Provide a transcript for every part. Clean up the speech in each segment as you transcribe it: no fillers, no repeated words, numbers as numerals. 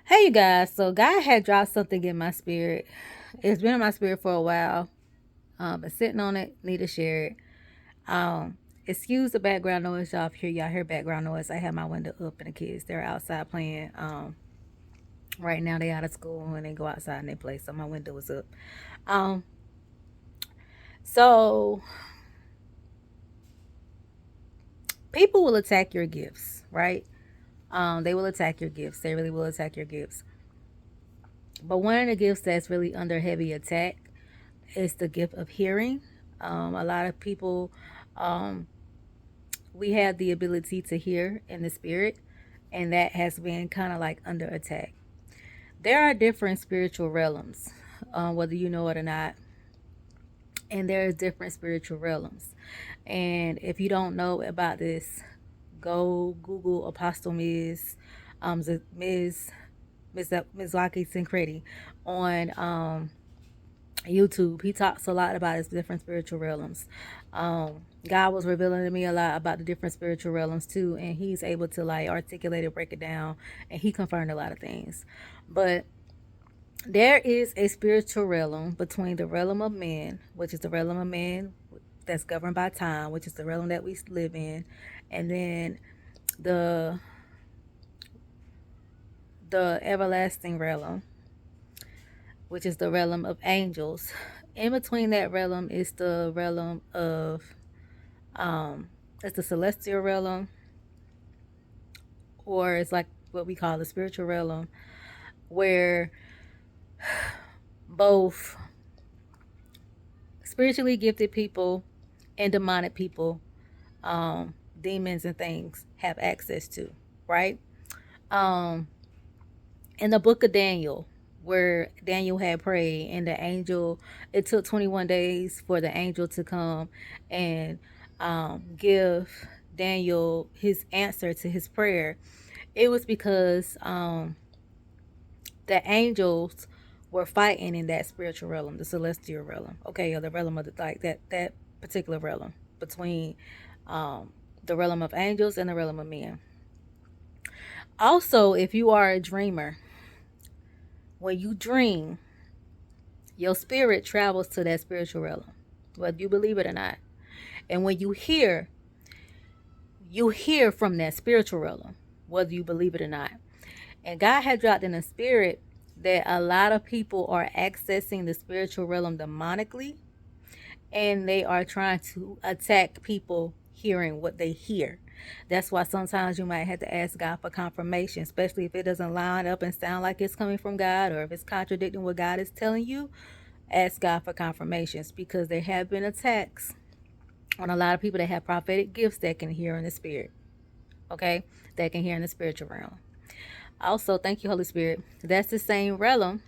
Hey, you guys. So, God had dropped something in my spirit. It's been in my spirit for a while. But sitting on it, need to share it. Um, Excuse the background noise, y'all. If y'all hear background noise, I have my window up and the kids they're outside playing. Right now they out of school and they go outside and they play, so my window is up. Um, so people will attack your gifts, right? They will attack your gifts. They really will attack your gifts. But one of the gifts that's really under heavy attack is the gift of hearing. A lot of people, um, we have the ability to hear in the spirit, and that has been kind of like under attack. There are different spiritual realms, whether you know it or not, and there's different spiritual realms. And if you don't know about this, go Google Apostle Ms. Waki Sincredi on YouTube. He talks a lot about his different spiritual realms. God was revealing to me a lot about the different spiritual realms too, and he's able to like articulate it, break it down, and he confirmed a lot of things. But there is a spiritual realm between the realm of man, which is the realm of man that's governed by time, which is the realm that we live in, and then the the everlasting realm, which is the realm of angels. In between that realm is the realm of it's the celestial realm, or it's like what we call the spiritual realm, where both spiritually gifted people and demonic people, demons and things, have access to, right? Um, in the book of Daniel, where Daniel had prayed, and the angel, it took 21 days for the angel to come and give Daniel his answer to his prayer. It was because the angels were fighting in that spiritual realm, the celestial realm, okay, or the realm of like that particular realm between the realm of angels and the realm of men. Also, if you are a dreamer, when you dream, your spirit travels to that spiritual realm, whether you believe it or not. And when you hear from that spiritual realm, whether you believe it or not. And God had dropped in the spirit that a lot of people are accessing the spiritual realm demonically, and they are trying to attack people hearing what they hear. That's why sometimes you might have to ask God for confirmation, especially if it doesn't line up and sound like it's coming from God, or if it's contradicting what God is telling you. Ask God for confirmations, because there have been attacks on a lot of people that have prophetic gifts that can hear in the spirit. Okay? That can hear in the spiritual realm. Also, thank you, Holy Spirit. That's the same realm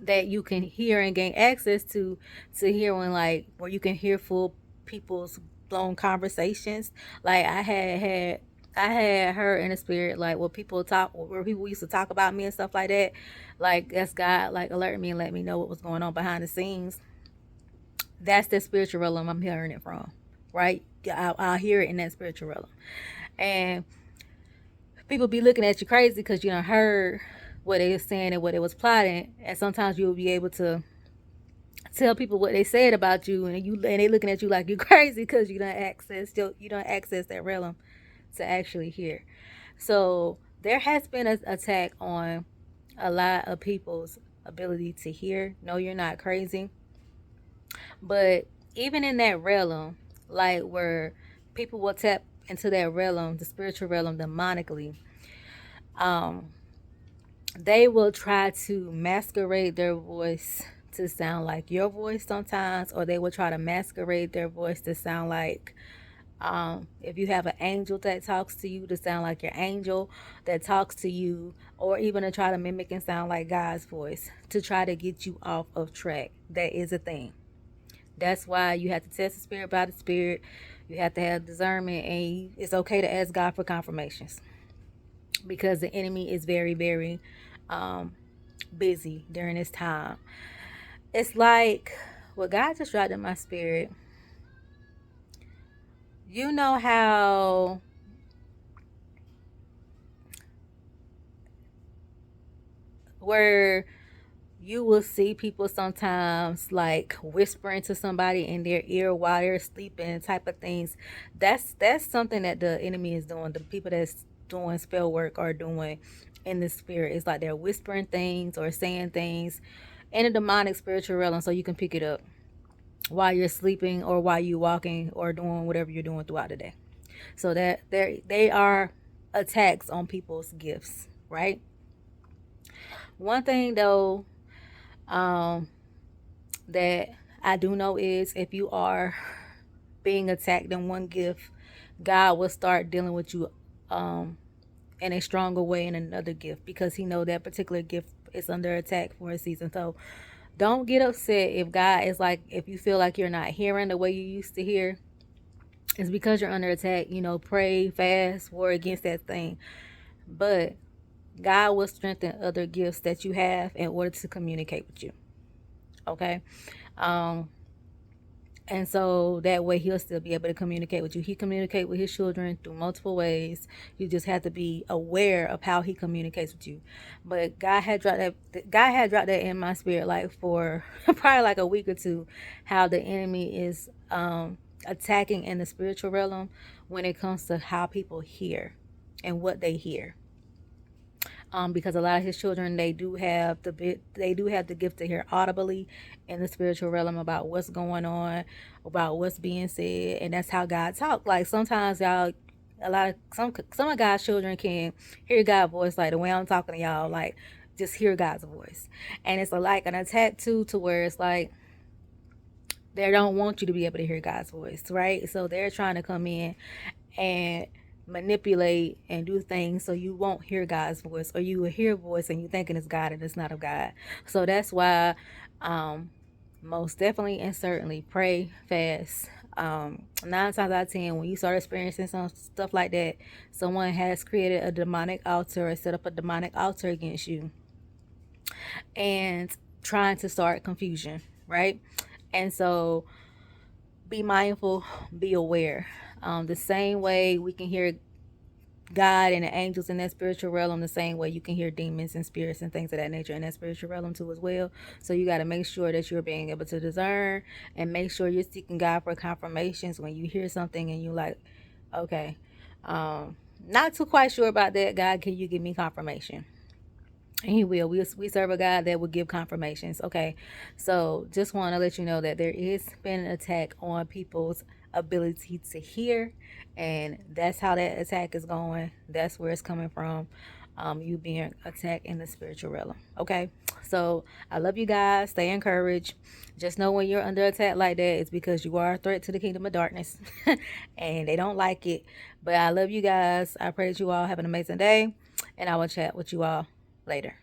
that you can hear and gain access to hear when, like, where you can hear full people's blown conversations. Like I had heard in the spirit, like, where people talk, where people used to talk about me and stuff like that. Like, that's God like alert me and let me know what was going on behind the scenes. That's the spiritual realm I'm hearing it from, right? I'll hear it in that spiritual realm. And people be looking at you crazy because you done heard what they were saying and what they was plotting. And sometimes you'll be able to tell people what they said about you, and they looking at you like you're crazy because you don't access that realm to actually hear. So there has been an attack on a lot of people's ability to hear. No, you're not crazy. But even in that realm, like where people will tap into that realm, the spiritual realm, demonically, um, they will try to masquerade their voice to sound like your voice sometimes, or they will try to masquerade their voice to sound like, if you have an angel that talks to you, to sound like your angel that talks to you, or even to try to mimic and sound like God's voice to try to get you off of track. That is a thing. That's why you have to test the spirit by the spirit. You have to have discernment, and it's okay to ask God for confirmations, because the enemy is very, very um, busy during this time. It's like what God just dropped in my spirit. You know how where you will see people sometimes like whispering to somebody in their ear while they're sleeping, type of things. That's something that the enemy is doing. The people that's doing spell work are doing in the spirit. It's like they're whispering things or saying things in a demonic spiritual realm, so you can pick it up while you're sleeping or while you're walking or doing whatever you're doing throughout the day. So that they are attacks on people's gifts, right? One thing though, um, that I do know is if you are being attacked in one gift, God will start dealing with you um, in a stronger way in another gift, because He know that particular gift is under attack for a season. So don't get upset if God is like, if you feel like you're not hearing the way you used to hear, it's because you're under attack. Pray, fast, war against that thing. But God will strengthen other gifts that you have in order to communicate with you. Okay? Um, and so that way He'll still be able to communicate with you. He communicates with His children through multiple ways. You just have to be aware of how He communicates with you. But God had dropped that in my spirit, like for probably like a week or two, how the enemy is attacking in the spiritual realm when it comes to how people hear and what they hear. Because a lot of His children, they do have the gift to hear audibly in the spiritual realm about what's going on, about what's being said, and that's how God talks. Like sometimes y'all, some of God's children can hear God's voice, like the way I'm talking to y'all, like just hear God's voice, and it's like an attack too, to where it's like they don't want you to be able to hear God's voice, right? So they're trying to come in and manipulate and do things so you won't hear God's voice, or you will hear a voice and you thinking it's God and it's not of God. So that's why most definitely and certainly pray, fast. 9 times out of 10, when you start experiencing some stuff like that, someone has created a demonic altar or set up a demonic altar against you and trying to start confusion, right? And so be mindful, be aware. The same way we can hear God and the angels in that spiritual realm, the same way you can hear demons and spirits and things of that nature in that spiritual realm too as well. So you got to make sure that you're being able to discern, and make sure you're seeking God for confirmations when you hear something and you like, okay, not too quite sure about that. God, can you give me confirmation? And He will. We serve a God that will give confirmations. Okay. So just want to let you know that there is been an attack on people's ability to hear. And that's how that attack is going. That's where it's coming from. You being attacked in the spiritual realm. Okay. So I love you guys. Stay encouraged. Just know when you're under attack like that, it's because you are a threat to the kingdom of darkness. And they don't like it. But I love you guys. I pray that you all have an amazing day. And I will chat with you all later.